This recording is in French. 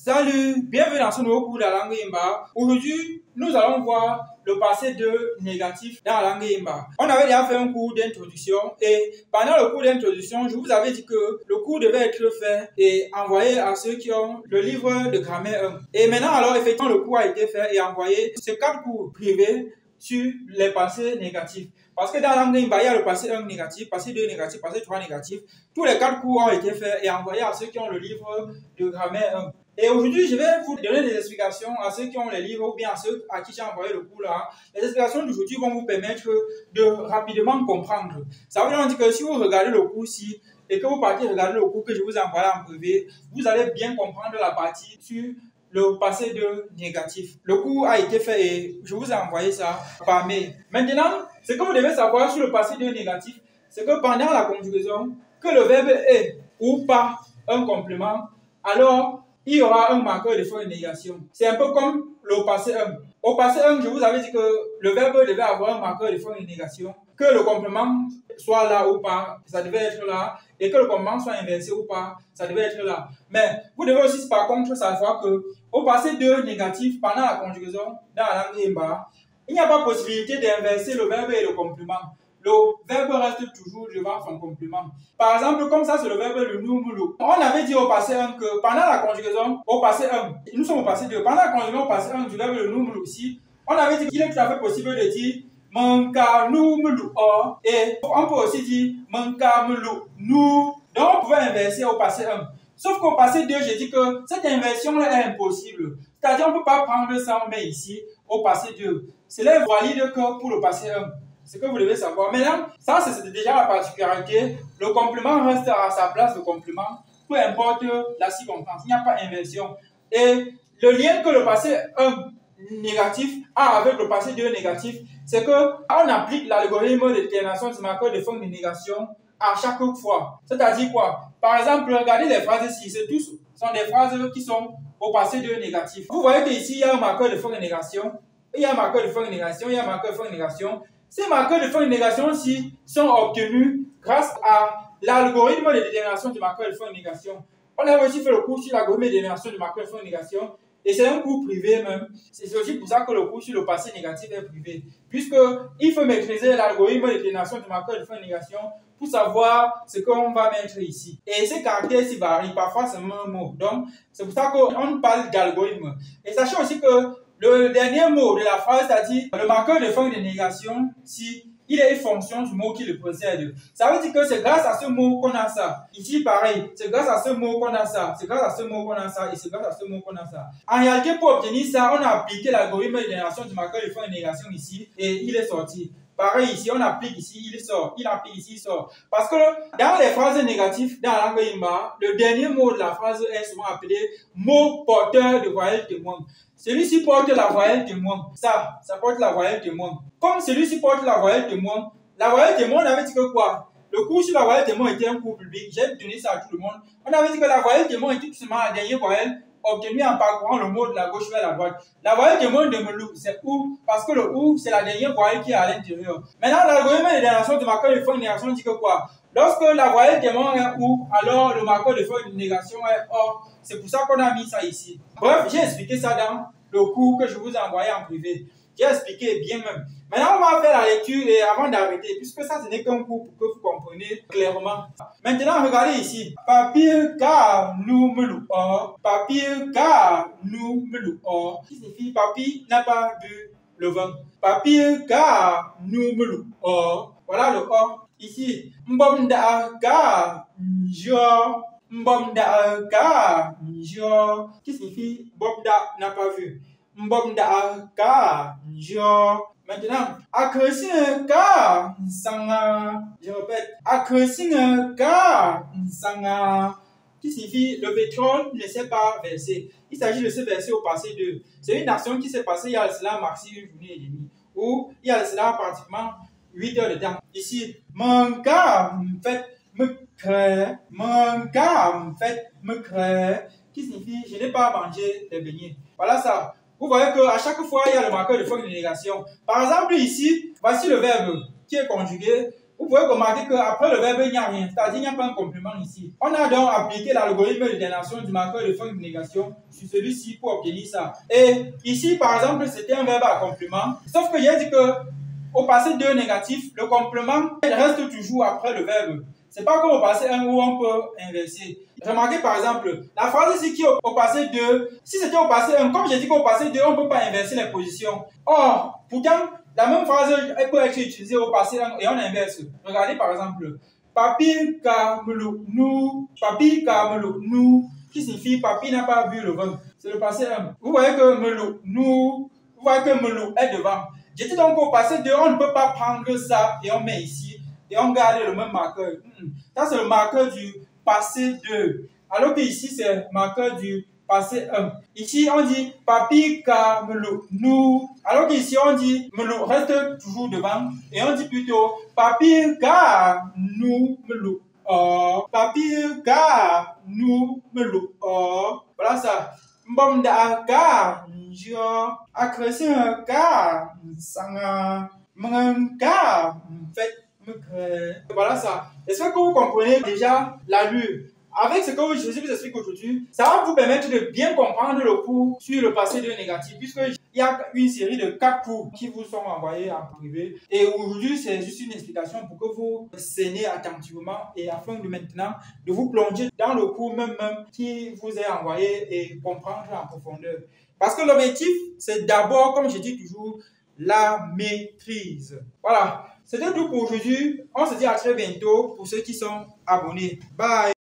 Salut, bienvenue dans ce nouveau cours de la langue Imba. Aujourd'hui, nous allons voir le passé de négatif dans la langue Imba. On avait déjà fait un cours d'introduction et pendant le cours d'introduction, je vous avais dit que le cours devait être fait et envoyé à ceux qui ont le livre de grammaire 1. Et maintenant, alors, effectivement, le cours a été fait et envoyé ces 4 cours privés sur les passés négatifs. Parce que dans la langue Imba, il y a le passé 1 négatif, passé 2 négatif, passé 3 négatif. Tous les 4 cours ont été faits et envoyés à ceux qui ont le livre de grammaire 1. Et aujourd'hui, je vais vous donner des explications à ceux qui ont les livres ou bien à ceux à qui j'ai envoyé le cours là. Les explications d'aujourd'hui vont vous permettre de rapidement comprendre. Ça veut dire que si vous regardez le cours-ci et que vous partez regarder le cours que je vous ai envoyé en privé, vous allez bien comprendre la partie sur le passé de négatif. Le cours a été fait et je vous ai envoyé ça par mail. Maintenant, ce que vous devez savoir sur le passé de négatif, c'est que pendant la conjugaison, que le verbe est ou pas un complément, alors il y aura un marqueur de fin de négation. C'est un peu comme le passé 1. Au passé 1, je vous avais dit que le verbe devait avoir un marqueur de fin de négation, que le complément soit là ou pas, ça devait être là, et que le complément soit inversé ou pas, ça devait être là. Mais vous devez aussi par contre savoir que au passé 2 négatif, pendant la conjugaison, dans la langue Imba, il n'y a pas possibilité d'inverser le verbe et le complément. Le verbe reste toujours devant son complément. Par exemple, comme ça, c'est le verbe le numulu. On avait dit au passé 1 que pendant la conjugaison, au passé 1, nous sommes au passé 2, pendant la conjugaison au passé 1 du verbe le numulu ici, on avait dit qu'il est tout à fait possible de dire manka numulu o et on peut aussi dire manka mulu nu. Donc on pouvait inverser au passé 1. Sauf qu'au passé 2, j'ai dit que cette inversion-là est impossible. C'est-à-dire on ne peut pas prendre ça, on met ici au passé 2. Cela est valide que pour le passé 1. Ce que vous devez savoir. Maintenant, ça c'est déjà la particularité. Le complément reste à sa place, le complément, peu importe la circonstance. Il n'y a pas d'inversion. Et le lien que le passé 1 négatif a avec le passé 2 négatif, c'est qu'on applique l'algorithme de détermination du marqueur de fin de négation à chaque fois. C'est-à-dire quoi? Par exemple, regardez les phrases ici. C'est tous sont des phrases qui sont au passé 2 négatif. Vous voyez qu'ici, il y a un marqueur de fin de négation. Il y a un marqueur de fin de négation. Il y a un marqueur de fin de négation. Ces marqueurs de fin de négation-ci sont obtenus grâce à l'algorithme de détermination du marqueur de fin de négation. On a aussi fait le cours sur l'algorithme de détermination du marqueur de fin de négation et c'est un cours privé même. C'est aussi pour ça que le cours sur le passé négatif est privé. Puisqu'il faut maîtriser l'algorithme de détermination du marqueur de fin de négation pour savoir ce qu'on va mettre ici. Et ces caractères s'y varient, parfois c'est le même mot. Donc, c'est pour ça qu'on parle d'algorithme. Et sachez aussi que le dernier mot de la phrase, c'est-à-dire le marqueur de fin de négation, si il est une fonction du mot qui le précède. Ça veut dire que c'est grâce à ce mot qu'on a ça. Ici, pareil, c'est grâce à ce mot qu'on a ça. C'est grâce à ce mot qu'on a ça et c'est grâce à ce mot qu'on a ça. En réalité, pour obtenir ça, on a appliqué l'algorithme de génération du marqueur de fin de négation ici et il est sorti. Pareil ici, on applique ici, il sort. Il applique ici, il sort. Parce que dans les phrases négatives, dans la langue Imba, le dernier mot de la phrase est souvent appelé mot porteur de voyelle témoin. Celui-ci porte la voyelle témoin. Ça porte la voyelle témoin. Comme celui-ci porte la voyelle témoin, on avait dit que quoi? Le cours sur la voyelle témoin était un cours public. J'ai donné ça à tout le monde. On avait dit que la voyelle témoin était tout simplement la dernière voyelle obtenue en parcourant le mot de la gauche vers la droite. La voyelle témoin de Melou, c'est OU, parce que le OU, c'est la dernière voyelle qui est à l'intérieur. Maintenant, l'algorithme de génération du marqueur de fin de négation dit que quoi? Lorsque la voyelle témoin est OU, alors le marqueur de fin de négation est OR. C'est pour ça qu'on a mis ça ici. Bref, j'ai expliqué ça dans le cours que je vous ai envoyé en privé. J'ai expliqué bien même. Maintenant, on va faire la lecture et avant d'arrêter, puisque ça, ce n'est qu'un cours pour que vous compreniez clairement. Maintenant, regardez ici. Papier car nous me loup. Papier car nous me loup. Qui signifie papier n'a pas bu le vin. Papier car nous me loup. Voilà le or. Ici. Mbomda car jo. Mbomda car jo. Qui signifie Bobda n'a pas vu. Mbomda car jo. Maintenant, akresin ka sanga. Je répète, akresin ka sanga. Qui signifie le pétrole ne s'est pas versé. Il s'agit de ce verset au passé 2. C'est une action qui s'est passée il y a cela maxi une journée et demie. Ou il y a cela pratiquement 8 heures de temps. Ici, mon cas fait me crée. Mon cas fait me crée. Qui signifie je n'ai pas mangé des beignets. Voilà ça. Vous voyez qu'à chaque fois, il y a le marqueur de fin de négation. Par exemple, ici, voici le verbe qui est conjugué. vous pouvez remarquer qu'après le verbe, il n'y a rien, c'est-à-dire il n'y a pas un complément ici. On a donc appliqué l'algorithme de dénation du marqueur de fin de négation sur celui-ci pour obtenir ça. Et ici, par exemple, c'était un verbe à complément, sauf que j'ai dit que au passé 2 négatif, le complément il reste toujours après le verbe. C'est pas comme au passé 1 où on peut inverser. Remarquez par exemple, la phrase ici qui est au passé 2, si c'était au passé 1, comme j'ai dit qu'au passé 2, on ne peut pas inverser les positions. Or, pourtant, la même phrase, elle peut être utilisée au passé 1 et on inverse. Regardez par exemple, papi kamelo nous, papi kamelo nous, qui signifie papi n'a pas vu le vin. C'est le passé 1. Vous voyez que melo nous, vous voyez que melo est devant. J'étais donc au passé 2, on ne peut pas prendre ça et on met ici et on garde le même marqueur. Ça, c'est le marqueur du passé 2. Alors que ici, c'est le marqueur du passé 1. Ici, on dit papi kamelo nous. Alors qu'ici, on dit melo reste toujours devant. Et on dit plutôt papi ka nous melo. Oh, papi ka nous melo. Oh, voilà ça. Mbomda ka njo. Akresi ka sanga. Manga fait. Voilà ça. Est-ce que vous comprenez déjà l'allure? Avec ce que je vous explique aujourd'hui, ça va vous permettre de bien comprendre le cours sur le passé 2 négatif, puisqu'il y a une série de 4 cours qui vous sont envoyés en privé. Et aujourd'hui, c'est juste une explication pour que vous scénez attentivement et afin de maintenant de vous plonger dans le cours même qui vous est envoyé et comprendre en profondeur. Parce que l'objectif, c'est d'abord, comme je dis toujours, la maîtrise. Voilà. C'était tout pour aujourd'hui. On se dit à très bientôt pour ceux qui sont abonnés. Bye!